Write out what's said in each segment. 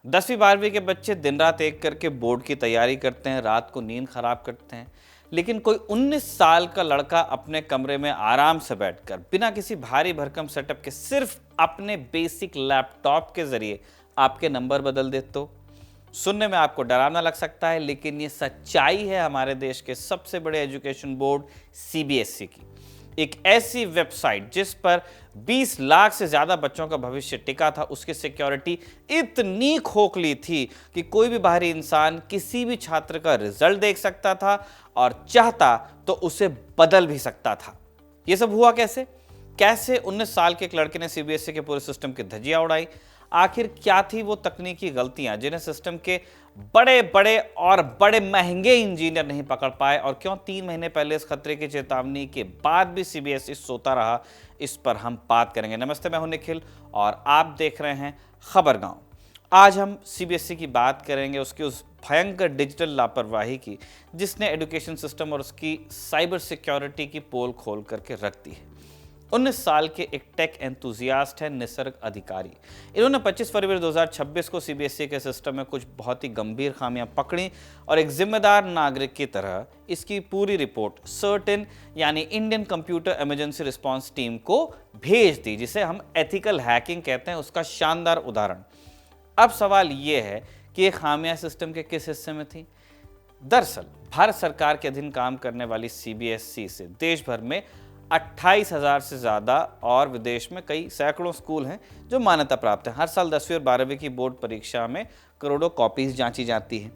10वीं 12वीं के बच्चे दिन रात एक करके बोर्ड की तैयारी करते हैं, रात को नींद खराब करते हैं। लेकिन कोई 19 साल का लड़का अपने कमरे में आराम से बैठकर बिना किसी भारी भरकम सेटअप के सिर्फ अपने बेसिक लैपटॉप के जरिए आपके नंबर बदल दे तो सुनने में आपको डरावना लग सकता है, लेकिन ये सच्चाई है हमारे देश के सबसे बड़े एजुकेशन बोर्ड सीबीएसई की। एक ऐसी वेबसाइट जिस पर 20 लाख से ज्यादा बच्चों का भविष्य टिका था, उसकी सिक्योरिटी इतनी खोखली थी कि कोई भी बाहरी इंसान किसी भी छात्र का रिजल्ट देख सकता था और चाहता तो उसे बदल भी सकता था। यह सब हुआ कैसे? कैसे 19 साल के एक लड़के ने सीबीएसई के पूरे सिस्टम की धज्जियां उड़ाई? आखिर क्या थी वो तकनीकी गलतियां जिन्हें सिस्टम के बड़े बड़े और बड़े महंगे इंजीनियर नहीं पकड़ पाए, और क्यों 3 महीने पहले इस खतरे की चेतावनी के बाद भी सीबीएसई सोता रहा? इस पर हम बात करेंगे। नमस्ते, मैं हूं निखिल और आप देख रहे हैं खबरगांव। आज हम सीबीएसई की बात करेंगे, उसकी उस भयंकर डिजिटल लापरवाही की जिसने एजुकेशन सिस्टम और उसकी साइबर सिक्योरिटी की पोल खोल करके रख दी है। 19 साल के एक टेक एंथुजियास्ट हैं निसर्ग अधिकारी। इन्होंने 25 फरवरी 2026 को सीबीएसई के सिस्टम में कुछ बहुत ही गंभीर खामियां पकड़ी और एक जिम्मेदार नागरिक की तरह इसकी पूरी रिपोर्ट सर्टेन यानी Indian computer emergency response team को भेज दी, जिसे हम एथिकल हैकिंग कहते हैं, उसका शानदार उदाहरण। अब सवाल यह है कि ये खामियां सिस्टम के किस हिस्से में थी? दरअसल भारत सरकार के अधीन काम करने वाली सीबीएसई से देश भर में 28,000 से ज़्यादा और विदेश में कई सैकड़ों स्कूल हैं जो मान्यता प्राप्त हैं। हर साल 10वीं और 12वीं की बोर्ड परीक्षा में करोड़ों कॉपीज जांची जाती हैं।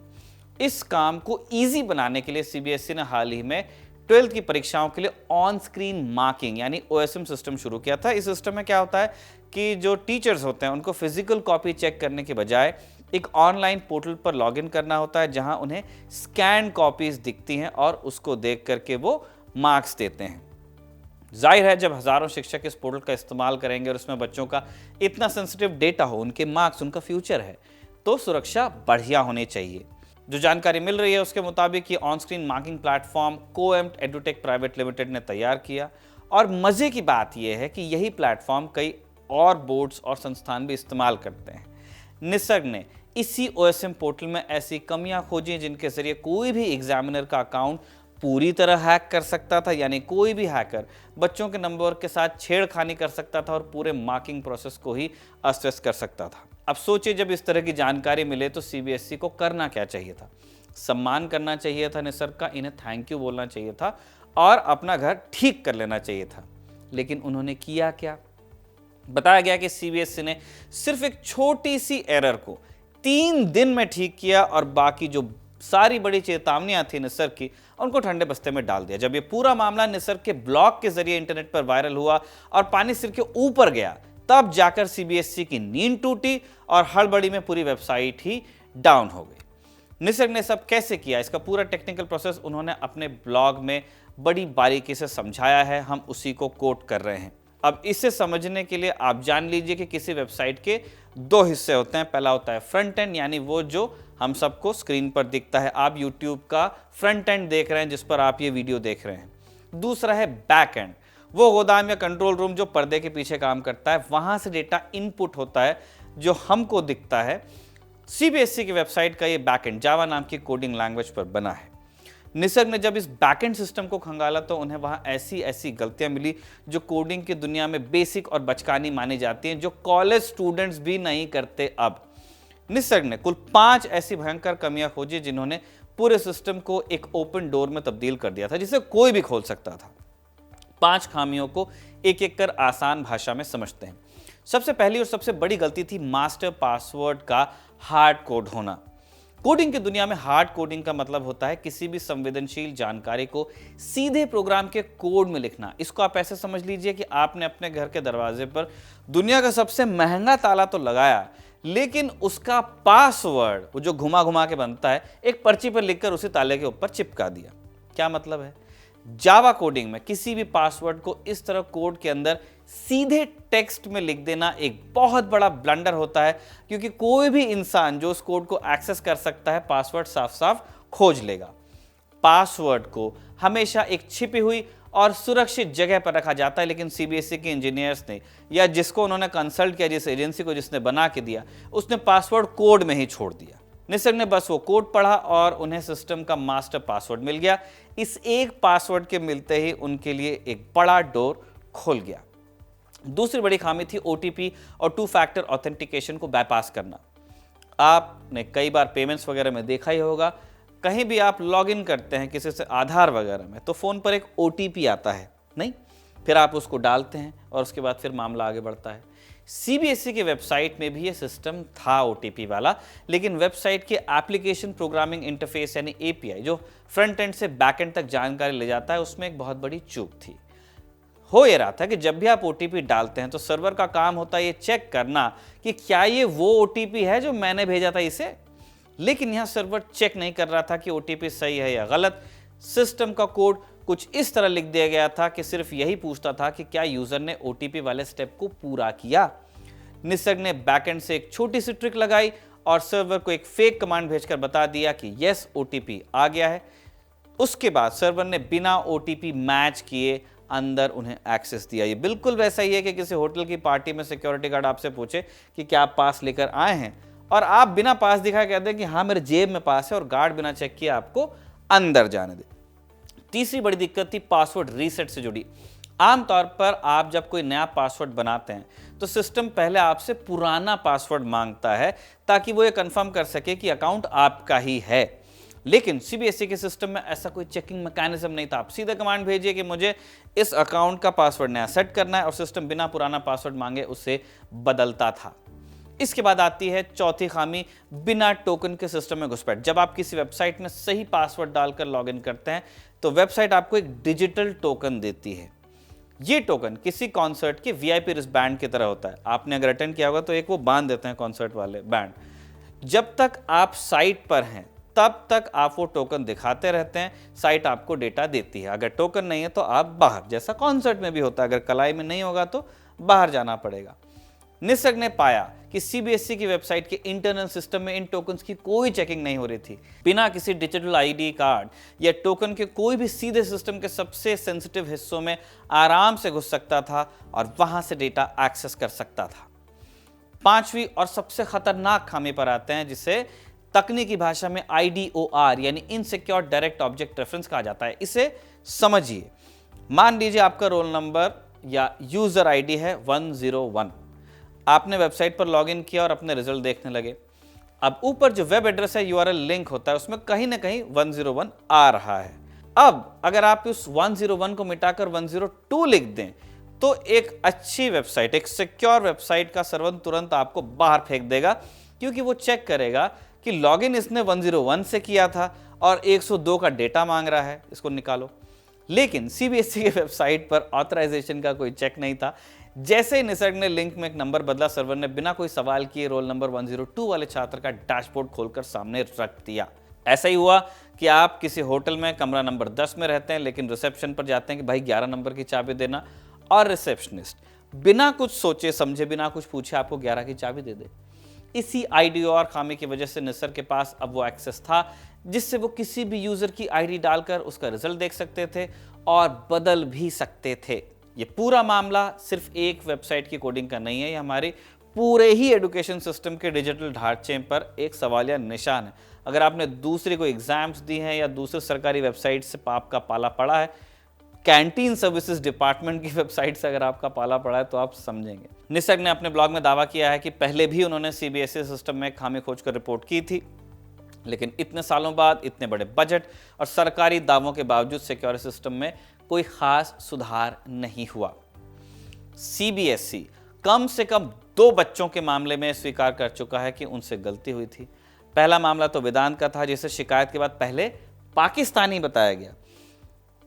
इस काम को इजी बनाने के लिए सीबीएसई ने हाल ही में 12th की परीक्षाओं के लिए ऑन स्क्रीन मार्किंग यानी ओएसएम सिस्टम शुरू किया था। इस सिस्टम में क्या होता है कि जो टीचर्स होते हैं उनको फिजिकल कॉपी चेक करने के बजाय एक ऑनलाइन पोर्टल पर लॉगिन करना होता है, जहां उन्हें स्कैन कॉपीज दिखती हैं और उसको देख करके वो मार्क्स देते हैं। जाहिर है, जब हजारों शिक्षक इस पोर्टल का इस्तेमाल करेंगे और उसमें बच्चों का इतना सेंसिटिव डेटा हो, उनके मार्क्स, उनका फ्यूचर है, तो सुरक्षा बढ़िया होनी चाहिए। जो जानकारी मिल रही है उसके मुताबिक ये on screen marking platform Coempt Edutech private limited ने तैयार किया, और मजे की बात यह है कि यही प्लेटफॉर्म कई और बोर्ड्स और संस्थान भी इस्तेमाल करते हैं। निसर्ग ने इसी ओएसएम पोर्टल में ऐसी कमियां खोजी जिनके जरिए कोई भी एग्जामिनर का अकाउंट पूरी तरह हैक कर सकता था, यानी कोई भी हैकर बच्चों के नंबर के साथ छेड़खानी कर सकता था और पूरे मार्किंग प्रोसेस को ही अस्त व्यस्त कर सकता था। अब सोचिए, जब इस तरह की जानकारी मिले तो सीबीएसई को करना क्या चाहिए था? सम्मान करना चाहिए था निसर्ग का, इन्हें थैंक यू बोलना चाहिए था और अपना घर ठीक कर लेना चाहिए था। लेकिन उन्होंने किया क्या? बताया गया कि सीबीएसई ने सिर्फ एक छोटी सी एरर को 3 दिन में ठीक किया और बाकी जो सारी बड़ी चेतावनियां थी निसर्ग की, उनको ठंडे बस्ते में डाल दिया। जब ये पूरा मामला निसर्ग के ब्लॉग के जरिए इंटरनेट पर वायरल हुआ और पानी सिर के ऊपर गया, तब जाकर सीबीएसई की नींद टूटी और हड़बड़ी में पूरी वेबसाइट ही डाउन हो गई। निसर्ग ने सब कैसे किया, इसका पूरा टेक्निकल प्रोसेस उन्होंने अपने ब्लॉग में बड़ी बारीकी से समझाया है। हम उसी को कोट कर रहे हैं। अब इसे समझने के लिए आप जान लीजिए कि किसी वेबसाइट के 2 हिस्से होते हैं। पहला होता है फ्रंट एंड, यानी वो जो हम सबको स्क्रीन पर दिखता है। आप YouTube का फ्रंट एंड देख रहे हैं जिस पर आप ये वीडियो देख रहे हैं। दूसरा है बैक एंड, वो गोदाम या कंट्रोल रूम जो पर्दे के पीछे काम करता है। वहां से डेटा इनपुट होता है जो हमको दिखता है। सीबीएसई की वेबसाइट का ये बैक एंड जावा नाम की कोडिंग लैंग्वेज पर बना है। निसर्ग ने जब इस बैकएंड सिस्टम को खंगाला तो उन्हें वहां ऐसी ऐसी गलतियां मिली जो कोडिंग की दुनिया में बेसिक और बचकानी मानी जाती हैं, जो कॉलेज स्टूडेंट्स भी नहीं करते। अब निसर्ग ने कुल 5 ऐसी भयंकर कमियां खोजी जिन्होंने पूरे सिस्टम को एक ओपन डोर में तब्दील कर दिया था, जिसे कोई भी खोल सकता था। 5 खामियों को एक एक कर आसान भाषा में समझते हैं। सबसे पहली और सबसे बड़ी गलती थी मास्टर पासवर्ड का हार्ड कोड होना। कोडिंग की दुनिया में हार्ड कोडिंग का मतलब होता है किसी भी संवेदनशील जानकारी को सीधे प्रोग्राम के कोड में लिखना। इसको आप ऐसे समझ लीजिए कि आपने अपने घर के दरवाजे पर दुनिया का सबसे महंगा ताला तो लगाया, लेकिन उसका पासवर्ड, वो जो घुमा घुमा के बनता है, एक पर्ची पर लिखकर उसी ताले के ऊपर चिपका दिया। क्या मतलब है? जावा कोडिंग में किसी भी पासवर्ड को इस तरह कोड के अंदर सीधे टेक्स्ट में लिख देना एक बहुत बड़ा ब्लंडर होता है, क्योंकि कोई भी इंसान जो उस कोड को एक्सेस कर सकता है पासवर्ड साफ साफ खोज लेगा। पासवर्ड को हमेशा एक छिपी हुई और सुरक्षित जगह पर रखा जाता है। लेकिन सीबीएसई के इंजीनियर्स ने, या जिसको उन्होंने कंसल्ट किया, जिस एजेंसी को जिसने बना के दिया, उसने पासवर्ड कोड में ही छोड़ दिया। निसर्ग ने बस वो कोड पढ़ा और उन्हें सिस्टम का मास्टर पासवर्ड मिल गया। इस एक पासवर्ड के मिलते ही उनके लिए एक बड़ा डोर खुल गया। दूसरी बड़ी खामी थी ओटीपी और टू फैक्टर ऑथेंटिकेशन को बाईपास करना। आपने कई बार पेमेंट्स वगैरह में देखा ही होगा, कहीं भी आप लॉगिन करते हैं किसी से आधार वगैरह में, तो फ़ोन पर एक ओटीपी आता है, नहीं? फिर आप उसको डालते हैं और उसके बाद फिर मामला आगे बढ़ता है। सीबीएसई की वेबसाइट में भी ये सिस्टम था ओटीपी वाला, लेकिन वेबसाइट के एप्लीकेशन प्रोग्रामिंग इंटरफेस यानी एपीआई, जो फ्रंट एंड से बैक एंड तक जानकारी ले जाता है, उसमें एक बहुत बड़ी चूक थी। हो ये रहा था कि जब भी आप ओटीपी डालते हैं तो सर्वर का काम होता है ये चेक करना कि क्या ये वो ओटीपी है जो मैंने भेजा था इसे। लेकिन यहां सर्वर चेक नहीं कर रहा था कि ओटीपी सही है या गलत। सिस्टम का कोड कुछ इस तरह लिख दिया गया था कि सिर्फ यही पूछता था कि क्या यूजर ने ओटीपी वाले स्टेप को पूरा किया। निसर्ग ने बैकएंड से एक छोटी सी ट्रिक लगाई और सर्वर को एक फेक कमांड भेजकर बता दिया कि यस, ओटीपी आ गया है। उसके बाद सर्वर ने बिना ओटीपी मैच किए अंदर उन्हें एक्सेस दिया। ये बिल्कुल वैसा ही है कि किसी होटल की पार्टी में सिक्योरिटी गार्ड आपसे पूछे कि क्या आप पास लेकर आए हैं, और आप बिना पास दिखाए कहते हैं कि हाँ मेरे जेब में पास है, और गार्ड बिना चेक किए आपको अंदर जाने दे। तीसरी बड़ी दिक्कत थी पासवर्ड रीसेट से जुड़ी। आमतौर पर आप जब कोई नया पासवर्ड बनाते हैं तो सिस्टम पहले आपसे पुराना पासवर्ड मांगता है ताकि वो ये कंफर्म कर सके कि अकाउंट आपका ही है। लेकिन सीबीएसई के सिस्टम में ऐसा कोई चेकिंग मैकेनिज्म नहीं था। आप सीधे कमांड भेजिए कि मुझे इस अकाउंट का पासवर्ड नया सेट करना है, और सिस्टम बिना पुराना पासवर्ड मांगे उसे बदलता था। इसके बाद आती है चौथी खामी, बिना टोकन के सिस्टम में घुसपैठ। जब आप किसी वेबसाइट में सही पासवर्ड डालकर लॉगिन करते हैं तो वेबसाइट आपको एक डिजिटल टोकन देती है। ये टोकन किसी कॉन्सर्ट के वीआईपी रिस्टबैंड की तरह होता है। आपने अगर अटेंड किया होगा तो एक वो बांध देते हैं कॉन्सर्ट वाले बैंड। जब तक आप साइट पर हैं तब तक आप वो टोकन दिखाते रहते हैं, साइट आपको डेटा देती है। अगर टोकन नहीं है तो आप बाहर, जैसा कॉन्सर्ट में भी होता है, अगर कलाई में नहीं होगा तो बाहर जाना पड़ेगा। निसर्ग ने पाया कि सीबीएसई की वेबसाइट के इंटरनल सिस्टम में इन टोकन्स की कोई चेकिंग नहीं हो रही थी। बिना किसी डिजिटल आईडी कार्ड या टोकन के कोई भी सीधे सिस्टम के सबसे सेंसिटिव हिस्सों में आराम से घुस सकता था और वहां से डेटा एक्सेस कर सकता था। पांचवी और सबसे खतरनाक खामी पर आते हैं, जिसे तकनीकी भाषा में IDOR यानी इनसिक्योर डायरेक्ट ऑब्जेक्ट रेफरेंस कहा जाता है। इसे समझिए। मान लीजिए आपका रोल नंबर या यूजर आईडी है 101। आपने वेबसाइट पर लॉगिन किया और अपने रिजल्ट देखने लगे। अब ऊपर जो वेब एड्रेस है, URL लिंक होता है, उसमें कहीं ना कहीं 101 आ रहा है। अब अगर आप उस 101 को मिटाकर 102 लिख दें तो एक अच्छी वेबसाइट, एक सिक्योर वेबसाइट का सर्वर तुरंत आपको बाहर फेंक देगा, क्योंकि वो चेक करेगा कि लॉगिन इसने 101 से किया था और 102 का डेटा मांग रहा है, इसको निकालो। लेकिन सीबीएसई की वेबसाइट पर ऑथराइजेशन का कोई चेक नहीं था। जैसे ही निसर्ग ने लिंक में एक नंबर बदला, सर्वर ने बिना कोई सवाल किए रोल नंबर 102 वाले छात्र का डैशबोर्ड खोलकर सामने रख दिया। ऐसा ही हुआ कि आप किसी होटल में कमरा नंबर 10 में रहते हैं, लेकिन रिसेप्शन पर जाते हैं कि भाई 11 नंबर की चाबी देना, और रिसेप्शनिस्ट बिना कुछ सोचे समझे, बिना कुछ पूछे आपको 11 की चाबी दे दे। इसी IDOR खामी की वजह से निसर्ग के पास अब वो एक्सेस था जिससे वो किसी भी यूजर की आईडी डालकर उसका रिजल्ट देख सकते थे और बदल भी सकते थे। ये पूरा मामला सिर्फ एक वेबसाइट की कोडिंग का नहीं है, ये हमारे पूरे ही एजुकेशन सिस्टम के डिजिटल ढांचे पर एक सवालिया निशान है। अगर आपने दूसरी कोई एग्जाम्स दी हैं या दूसरे सरकारी वेबसाइट से पाप का पाला पड़ा है, कैंटीन सर्विसेज डिपार्टमेंट की वेबसाइट से अगर आपका पाला पड़ा है, तो आप समझेंगे। निसर्ग ने अपने ब्लॉग में दावा किया है कि पहले भी उन्होंने सीबीएसई सिस्टम में खामी खोजकर रिपोर्ट की थी, लेकिन इतने सालों बाद, इतने बड़े बजट और सरकारी दावों के बावजूद सिक्योरिटी सिस्टम में कोई खास सुधार नहीं हुआ। सीबीएसई कम से कम 2 बच्चों के मामले में स्वीकार कर चुका है कि उनसे गलती हुई थी। पहला मामला तो वेदांत का था, जिसे शिकायत के बाद पहले पाकिस्तानी बताया गया।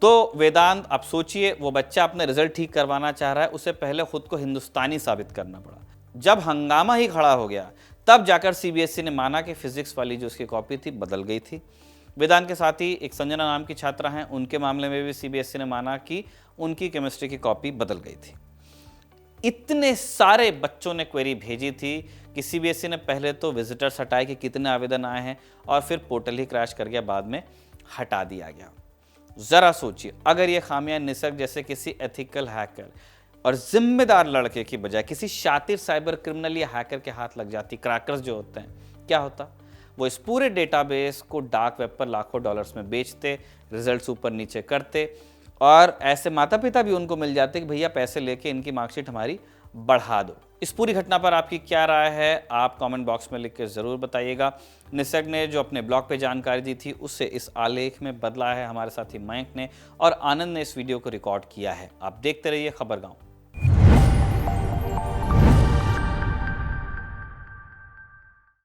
तो वेदांत, आप सोचिए, वो बच्चा अपने रिजल्ट ठीक करवाना चाह रहा है, उसे पहले खुद को हिंदुस्तानी साबित करना पड़ा। जब हंगामा ही खड़ा हो गया तब जाकर सीबीएसई ने माना कि फिजिक्स वाली जो उसकी कॉपी थी बदल गई थी। वेदांत के साथ ही एक संजना नाम की छात्रा हैं, उनके मामले में भी सीबीएसई ने माना कि उनकी केमिस्ट्री की कॉपी बदल गई थी। इतने सारे बच्चों ने क्वेरी भेजी थी कि सीबीएसई ने पहले तो विजिटर्स हटाए कि कितने आवेदन आए हैं, और फिर पोर्टल ही क्रैश कर गया, बाद में हटा दिया गया। जरा सोचिए, अगर ये खामियां निसर्ग जैसे किसी एथिकल हैकर और जिम्मेदार लड़के की बजाय किसी शातिर साइबर क्रिमिनल या हैकर के हाथ लग जाती, क्रैकर्स जो होते हैं, क्या होता? वो इस पूरे डेटाबेस को डार्क वेब पर लाखों डॉलर्स में बेचते, रिजल्ट्स ऊपर नीचे करते, और ऐसे माता पिता भी उनको मिल जाते कि भैया पैसे लेके इनकी मार्कशीट हमारी बढ़ा दो। इस पूरी घटना पर आपकी क्या राय है, आप कमेंट बॉक्स में लिख के ज़रूर बताइएगा। निसर्ग ने जो अपने ब्लॉग पे जानकारी दी थी उससे इस आलेख में बदला है हमारे साथी मयंक ने, और आनंद ने इस वीडियो को रिकॉर्ड किया है। आप देखते रहिए खबरगांव।